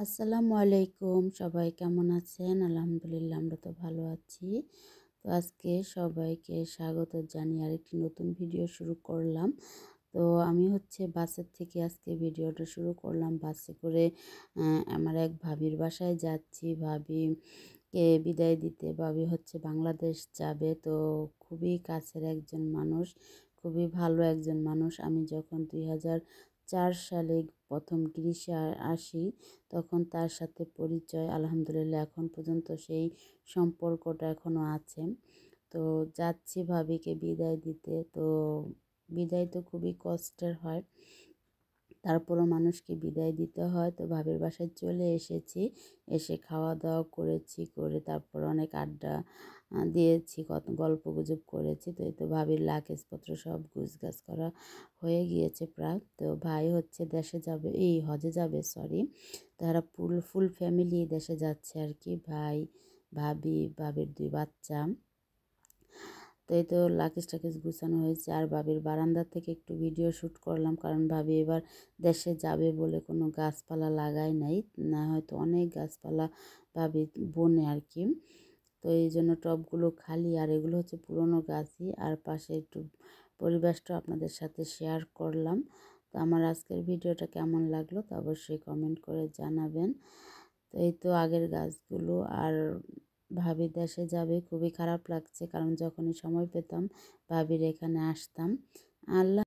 আসসালামু আলাইকুম, সবাই কেমন আছেন? আলহামদুলিল্লাহ আমরা তো ভালো আছি। তো আজকে সবাইকে স্বাগত জানিয়ে আরেকটি নতুন ভিডিও শুরু করলাম। তো আমি বাসের থেকে আজকে ভিডিওটা শুরু করলাম। বাসে করে আমার এক ভাবির বাসায় যাচ্ছি। ভাবিকে বিদায় দিতে। ভাবি বাংলাদেশ যাবে। তো খুবই কাছের একজন মানুষ, খুবই ভালো একজন মানুষ। আমি যখন 2004 সালে প্রথম গ্রিসে আসি, তখন তার সাথে পরিচয়। আলহামদুলিল্লাহ এখন পর্যন্ত সেই সম্পর্কটা এখনও আছে। তো যাচ্ছি ভাবিকে বিদায় দিতে। তো বিদায় তো খুবই কষ্টের হয়, তারপরও মানুষকে বিদায় দিতে হয়। তো ভাবির বাসায় চলে এসেছি। এসে খাওয়া দাওয়া করেছি, করে তারপর অনেক আড্ডা দিয়েছি, কত গল্প গুজব করেছি। তো এই তো ভাবির লাগেজপত্র সব গুছগাছ করা হয়ে গিয়েছে প্রায়। তো ভাই দেশে যাবে, এই হজে যাবে, সরি। তারা ফুল ফ্যামিলি দেশে যাচ্ছে আর কি। ভাই, ভাবি, ভাবির 2 বাচ্চা। তো এই তো লাগেজ টাকেজ গুছানো হয়েছে। আর ভাবির বারান্দা থেকে একটু ভিডিও শ্যুট করলাম, কারণ ভাবি এবার দেশে যাবে বলে কোনো গাছপালা লাগায় নাই, না হয়তো অনেক গাছপালা ভাবি বনে আর কি। তো এই জন্য টবগুলো খালি, আর এগুলো পুরনো গাছই। আর পাশে একটু পরিবেশটা আপনাদের সাথে শেয়ার করলাম। তো আমার আজকের ভিডিওটা কেমন লাগলো তা অবশ্যই কমেন্ট করে জানাবেন। তো এই তো আগের গাছগুলো। আর ভাবি দেশে যাবে, খুবই খারাপ লাগছে, কারণ যখনই সময় পেতাম ভাবির এখানে আসতাম। আল্লাহ